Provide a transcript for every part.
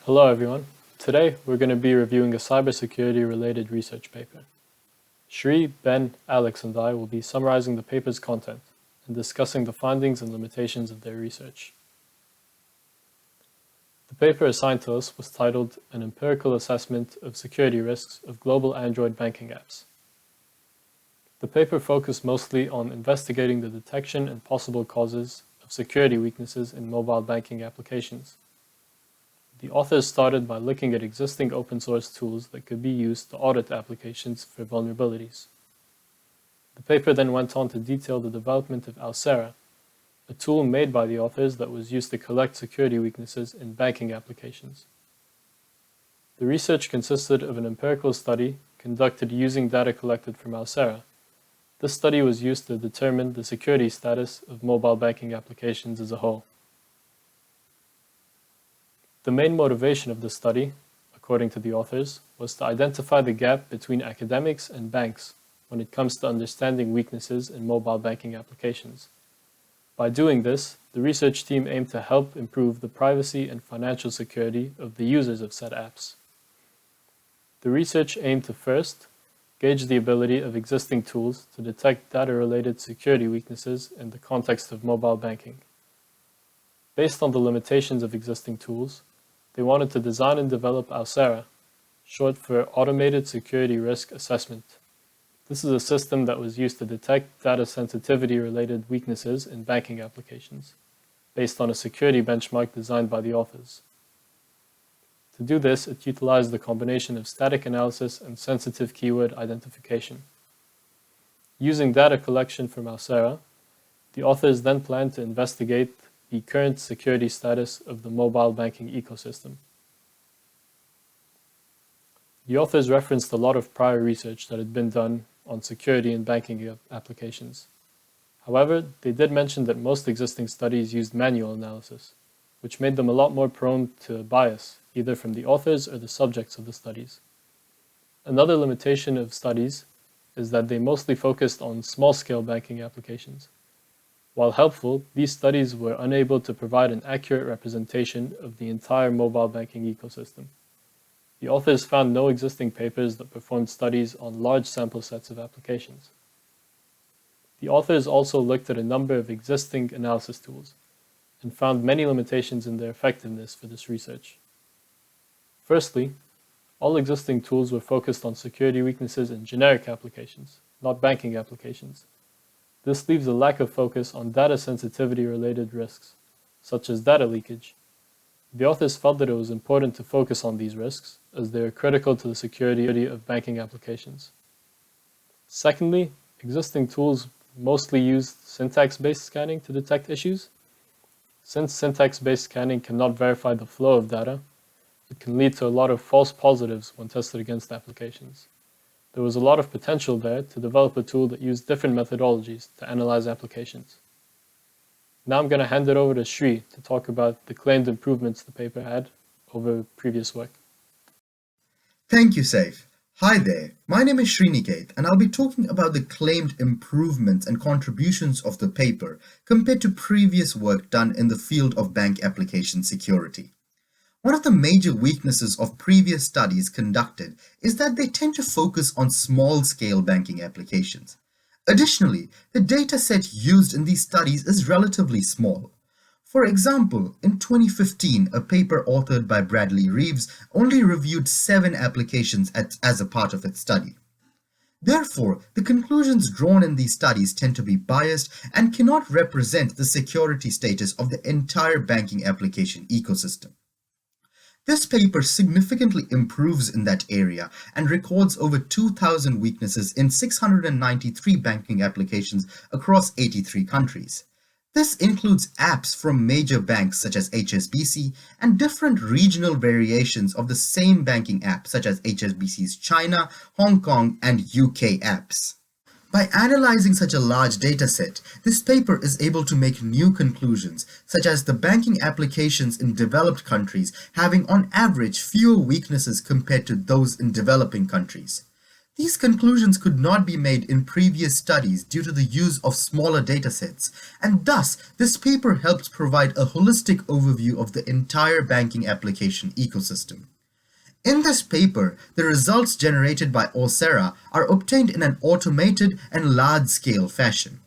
Hello everyone. Today we're going to be reviewing a cybersecurity related research paper. Shri, Ben, Alex and I will be summarizing the paper's content and discussing the findings and limitations of their research. The paper assigned to us was titled An Empirical Assessment of Security Risks of Global Android Banking Apps. The paper focused mostly on investigating the detection and possible causes of security weaknesses in mobile banking applications. The authors started by looking at existing open-source tools that could be used to audit applications for vulnerabilities. The paper then went on to detail the development of Alcera, a tool made by the authors that was used to collect security weaknesses in banking applications. The research consisted of an empirical study conducted using data collected from Alcera. This study was used to determine the security status of mobile banking applications as a whole. The main motivation of the study, according to the authors, was to identify the gap between academics and banks when it comes to understanding weaknesses in mobile banking applications. By doing this, the research team aimed to help improve the privacy and financial security of the users of said apps. The research aimed to first, gauge the ability of existing tools to detect data-related security weaknesses in the context of mobile banking. Based on the limitations of existing tools, they wanted to design and develop Alcera, short for Automated Security Risk Assessment. This is a system that was used to detect data sensitivity-related weaknesses in banking applications, based on a security benchmark designed by the authors. To do this, it utilized the combination of static analysis and sensitive keyword identification. Using data collection from Alcera, the authors then planned to investigate the current security status of the mobile banking ecosystem. The authors referenced a lot of prior research that had been done on security in banking applications. However, they did mention that most existing studies used manual analysis, which made them a lot more prone to bias, either from the authors or the subjects of the studies. Another limitation of studies is that they mostly focused on small-scale banking applications. While helpful, these studies were unable to provide an accurate representation of the entire mobile banking ecosystem. The authors found no existing papers that performed studies on large sample sets of applications. The authors also looked at a number of existing analysis tools and found many limitations in their effectiveness for this research. Firstly, all existing tools were focused on security weaknesses in generic applications, not banking applications. This leaves a lack of focus on data sensitivity-related risks, such as data leakage. The authors felt that it was important to focus on these risks, as they are critical to the security of banking applications. Secondly, existing tools mostly used syntax-based scanning to detect issues. Since syntax-based scanning cannot verify the flow of data, it can lead to a lot of false positives when tested against applications. There was a lot of potential there to develop a tool that used different methodologies to analyze applications. Now I'm going to hand it over to Shri to talk about the claimed improvements the paper had over previous work. Thank you, Saif. Hi there, my name is Sriniket and I'll be talking about the claimed improvements and contributions of the paper compared to previous work done in the field of bank application security. One of the major weaknesses of previous studies conducted is that they tend to focus on small-scale banking applications. Additionally, the dataset used in these studies is relatively small. For example, in 2015, a paper authored by Bradley Reeves only reviewed 7 applications as a part of its study. Therefore, the conclusions drawn in these studies tend to be biased and cannot represent the security status of the entire banking application ecosystem. This paper significantly improves in that area and records over 2,000 weaknesses in 693 banking applications across 83 countries. This includes apps from major banks such as HSBC and different regional variations of the same banking app such as HSBC's China, Hong Kong, and UK apps. By analyzing such a large dataset, this paper is able to make new conclusions, such as the banking applications in developed countries having on average fewer weaknesses compared to those in developing countries. These conclusions could not be made in previous studies due to the use of smaller datasets, and thus this paper helps provide a holistic overview of the entire banking application ecosystem. In this paper, the results generated by Oursera are obtained in an automated and large-scale fashion.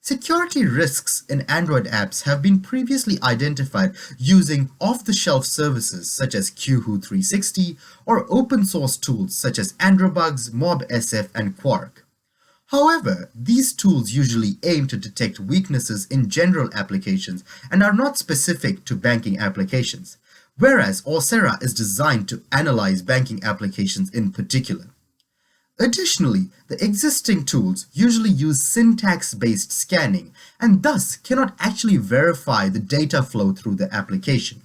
Security risks in Android apps have been previously identified using off-the-shelf services such as Qhu 360 or open-source tools such as Androbugs, MobSF, and Quark. However, these tools usually aim to detect weaknesses in general applications and are not specific to banking applications, whereas Oursera is designed to analyze banking applications in particular. Additionally, the existing tools usually use syntax-based scanning and thus cannot actually verify the data flow through the application.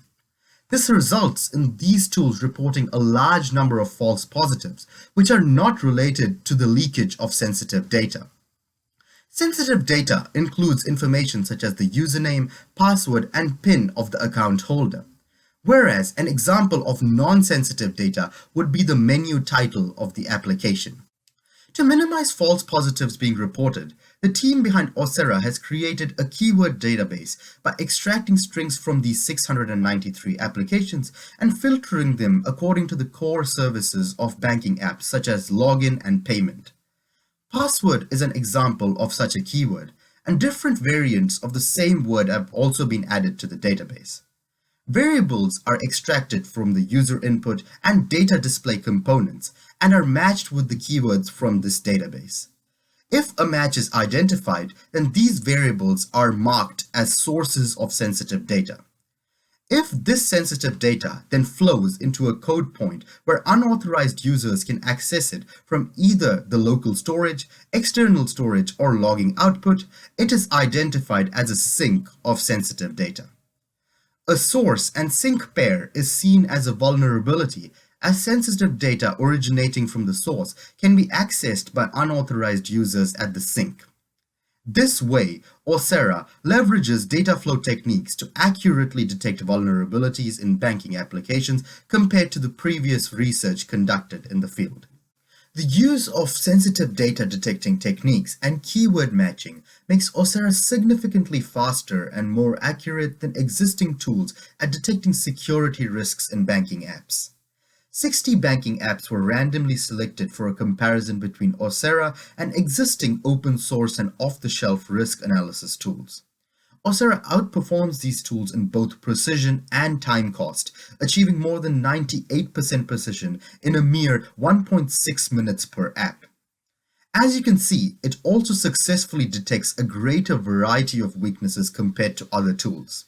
This results in these tools reporting a large number of false positives, which are not related to the leakage of sensitive data. Sensitive data includes information such as the username, password, and PIN of the account holder, whereas an example of non-sensitive data would be the menu title of the application. To minimize false positives being reported, the team behind Oursera has created a keyword database by extracting strings from these 693 applications and filtering them according to the core services of banking apps such as login and payment. Password is an example of such a keyword, and different variants of the same word have also been added to the database. Variables are extracted from the user input and data display components and are matched with the keywords from this database. If a match is identified, then these variables are marked as sources of sensitive data. If this sensitive data then flows into a code point where unauthorized users can access it from either the local storage, external storage, or logging output, it is identified as a sink of sensitive data. A source and sink pair is seen as a vulnerability, as sensitive data originating from the source can be accessed by unauthorized users at the sink. This way, Oursera leverages data flow techniques to accurately detect vulnerabilities in banking applications compared to the previous research conducted in the field. The use of sensitive data detecting techniques and keyword matching makes Oursera significantly faster and more accurate than existing tools at detecting security risks in banking apps. 60 banking apps were randomly selected for a comparison between Oursera and existing open source and off-the-shelf risk analysis tools. Oursera outperforms these tools in both precision and time cost, achieving more than 98% precision in a mere 1.6 minutes per app. As you can see, it also successfully detects a greater variety of weaknesses compared to other tools.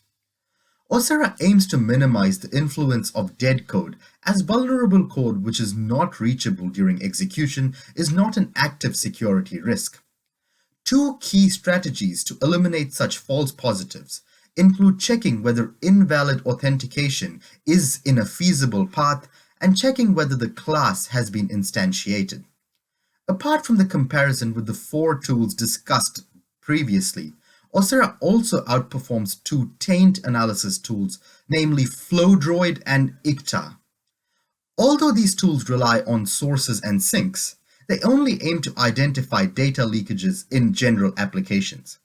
Oursera aims to minimize the influence of dead code, as vulnerable code which is not reachable during execution is not an active security risk. Two key strategies to eliminate such false positives include checking whether invalid authentication is in a feasible path and checking whether the class has been instantiated. Apart from the comparison with the 4 tools discussed previously, Oursera also outperforms 2 taint analysis tools, namely FlowDroid and ICTA. Although these tools rely on sources and sinks, they only aim to identify data leakages in general applications.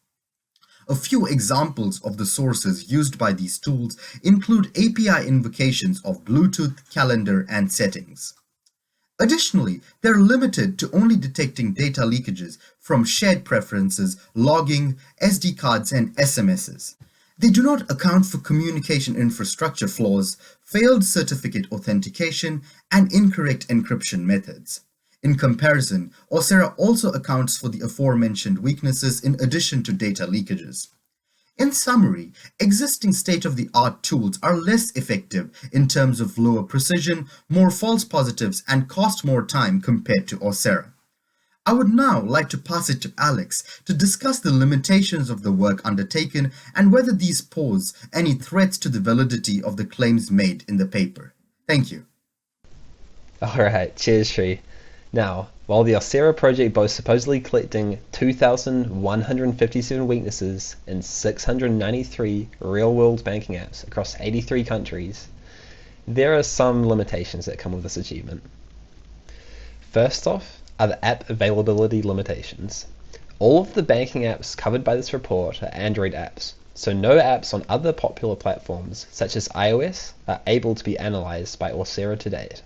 A few examples of the sources used by these tools include API invocations of Bluetooth, calendar, and settings. Additionally, they're limited to only detecting data leakages from shared preferences, logging, SD cards, and SMSs. They do not account for communication infrastructure flaws, failed certificate authentication, and incorrect encryption methods. In comparison, Oursera also accounts for the aforementioned weaknesses in addition to data leakages. In summary, existing state-of-the-art tools are less effective in terms of lower precision, more false positives, and cost more time compared to Oursera. I would now like to pass it to Alex to discuss the limitations of the work undertaken and whether these pose any threats to the validity of the claims made in the paper. Thank you. Alright, cheers Sri. Now, while the Oursera project boasts supposedly collecting 2,157 weaknesses in 693 real-world banking apps across 83 countries, there are some limitations that come with this achievement. First off, are the app availability limitations. All of the banking apps covered by this report are Android apps, so no apps on other popular platforms, such as iOS, are able to be analyzed by Auth0 to date.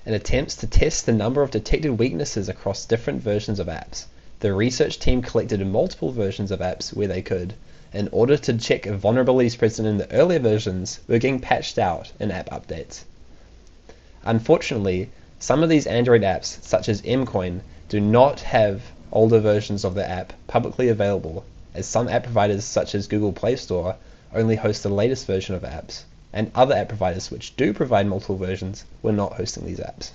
In attempts to test the number of detected weaknesses across different versions of apps, the research team collected multiple versions of apps where they could, in order to check if vulnerabilities present in the earlier versions were getting patched out in app updates. Unfortunately, some of these Android apps, such as Mcoin, do not have older versions of the app publicly available, as some app providers such as Google Play Store only host the latest version of apps, and other app providers which do provide multiple versions were not hosting these apps.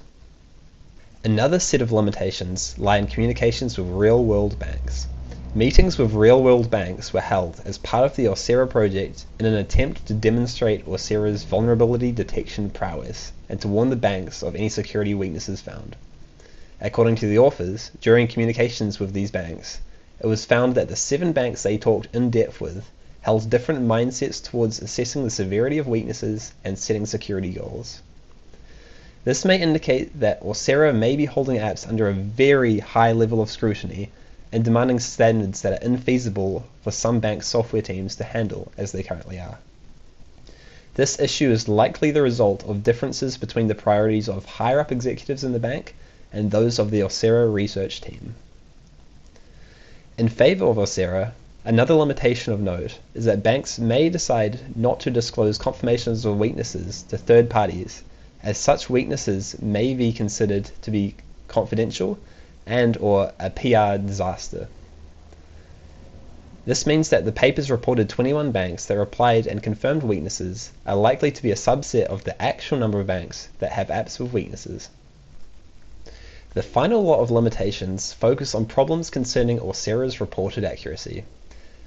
Another set of limitations lie in communications with real-world banks. Meetings with real-world banks were held as part of the Auth0 project in an attempt to demonstrate Auth0's vulnerability detection prowess and to warn the banks of any security weaknesses found. According to the authors, during communications with these banks, it was found that the 7 banks they talked in depth with held different mindsets towards assessing the severity of weaknesses and setting security goals. This may indicate that Auth0 may be holding apps under a very high level of scrutiny and demanding standards that are infeasible for some bank software teams to handle as they currently are. This issue is likely the result of differences between the priorities of higher-up executives in the bank and those of the Auth0 research team. In favor of Auth0, another limitation of note is that banks may decide not to disclose confirmations of weaknesses to third parties, as such weaknesses may be considered to be confidential and/or a PR disaster. This means that the papers reported 21 banks that replied and confirmed weaknesses are likely to be a subset of the actual number of banks that have apps with weaknesses. The final lot of limitations focus on problems concerning Auth0's reported accuracy.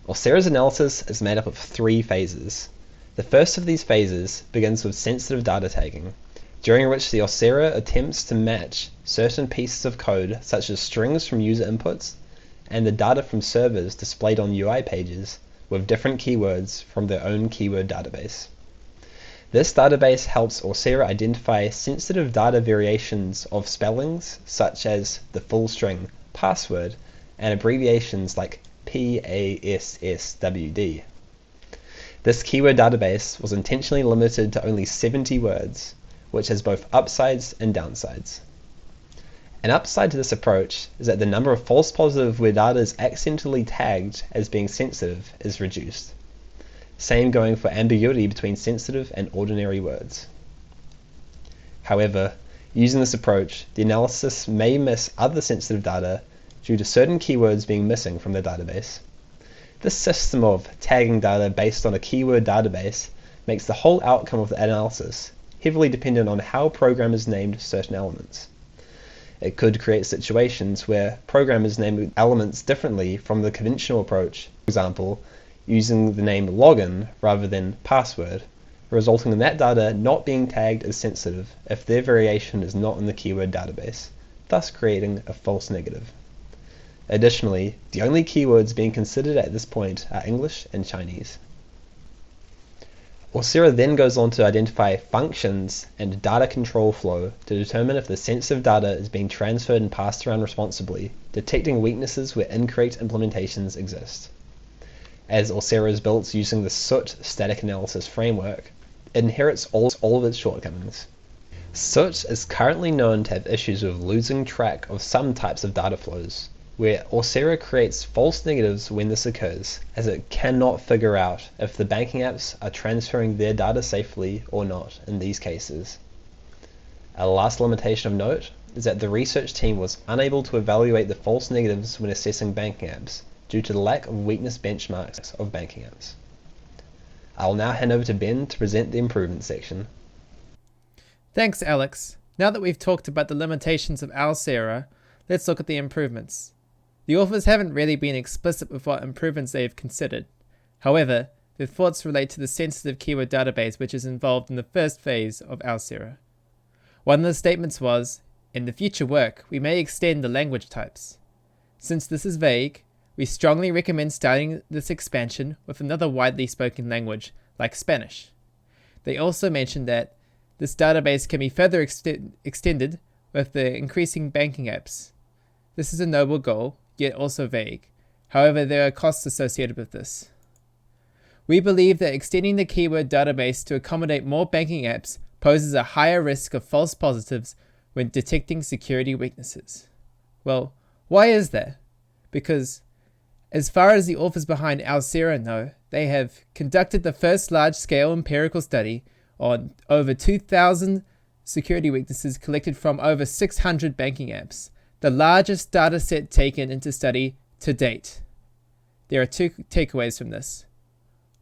Auth0's analysis is made up of 3 phases. The first of these phases begins with sensitive data tagging, during which the Auth0 attempts to match certain pieces of code such as strings from user inputs and the data from servers displayed on UI pages with different keywords from their own keyword database. This database helps Auth0 identify sensitive data variations of spellings such as the full string password and abbreviations like PASSWD. This keyword database was intentionally limited to only 70 words, which has both upsides and downsides. An upside to this approach is that the number of false positives where data is accidentally tagged as being sensitive is reduced. Same going for ambiguity between sensitive and ordinary words. However, using this approach, the analysis may miss other sensitive data due to certain keywords being missing from the database. This system of tagging data based on a keyword database makes the whole outcome of the analysis heavily dependent on how programmers named certain elements. It could create situations where programmers name elements differently from the conventional approach, for example, using the name login rather than password, resulting in that data not being tagged as sensitive if their variation is not in the keyword database, thus creating a false negative. Additionally, the only keywords being considered at this point are English and Chinese. Auth0 then goes on to identify functions and data control flow to determine if the sensitive data is being transferred and passed around responsibly, detecting weaknesses where incorrect implementations exist. As Auth0 is built using the SOOT static analysis framework, it inherits all of its shortcomings. SOOT is currently known to have issues with losing track of some types of data flows, where Auth0 creates false negatives when this occurs, as it cannot figure out if the banking apps are transferring their data safely or not in these cases. A last limitation of note is that the research team was unable to evaluate the false negatives when assessing banking apps due to the lack of weakness benchmarks of banking apps. I will now hand over to Ben to present the improvement section. Thanks, Alex. Now that we've talked about the limitations of Auth0, let's look at the improvements. The authors haven't really been explicit with what improvements they have considered. However, their thoughts relate to the sensitive keyword database which is involved in the first phase of Auth0. One of the statements was, in the future work, we may extend the language types. Since this is vague, we strongly recommend starting this expansion with another widely spoken language, like Spanish. They also mentioned that this database can be further extended with the increasing banking apps, This is a noble goal, yet also vague. However, there are costs associated with this. We believe that extending the keyword database to accommodate more banking apps poses a higher risk of false positives when detecting security weaknesses. Well, why is that? Because, as far as the authors behind Alcera know, they have conducted the first large-scale empirical study on over 2,000 security weaknesses collected from over 600 banking apps, the largest data set taken into study to date. There are two takeaways from this.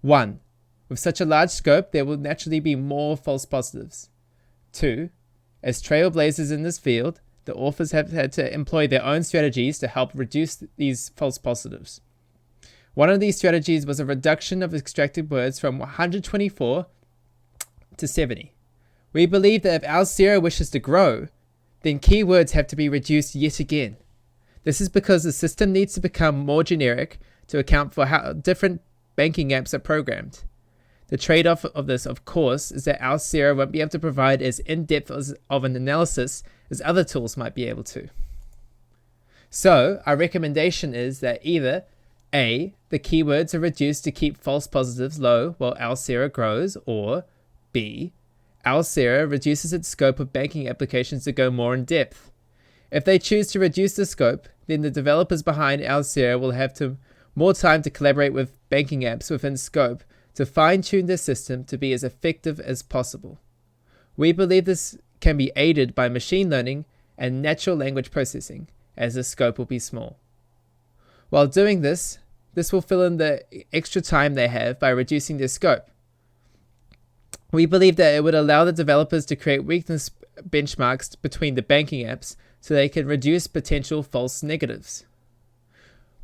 1. With such a large scope, there will naturally be more false positives. 2. As trailblazers in this field, the authors have had to employ their own strategies to help reduce these false positives. One of these strategies was a reduction of extracted words from 124 to 70. We believe that if Alcera wishes to grow, then keywords have to be reduced yet again. This is because the system needs to become more generic to account for how different banking apps are programmed. The trade-off of this, of course, is that Alcera won't be able to provide as in-depth of an analysis as other tools might be able to. So, our recommendation is that either A, the keywords are reduced to keep false positives low while Alcera grows, or B, Alcera reduces its scope of banking applications to go more in depth. If they choose to reduce the scope, then the developers behind Alcera will have more time to collaborate with banking apps within scope to fine-tune their system to be as effective as possible. We believe this can be aided by machine learning and natural language processing, as the scope will be small. While doing this will fill in the extra time they have by reducing their scope. We believe that it would allow the developers to create weakness benchmarks between the banking apps so they can reduce potential false negatives.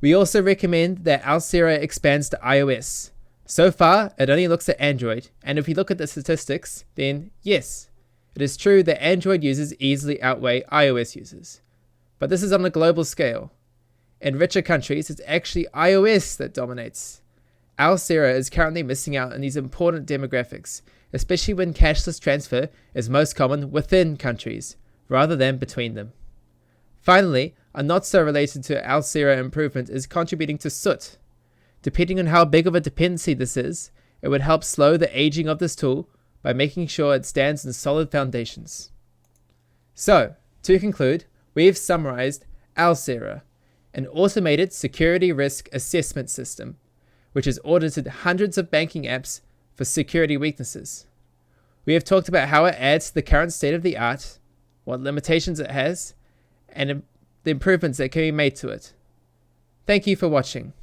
We also recommend that Alcera expands to iOS. So far, it only looks at Android, and if we look at the statistics, then yes, it is true that Android users easily outweigh iOS users. But this is on a global scale. In richer countries, it's actually iOS that dominates. Alcera is currently missing out on these important demographics, especially when cashless transfer is most common within countries, rather than between them. Finally, a not so related to Alcera improvement is contributing to soot. Depending on how big of a dependency this is, it would help slow the aging of this tool by making sure it stands on solid foundations. So, to conclude, we've summarized Alcera, an automated security risk assessment system, which has audited hundreds of banking apps for security weaknesses. We have talked about how it adds to the current state of the art, what limitations it has, and the improvements that can be made to it. Thank you for watching.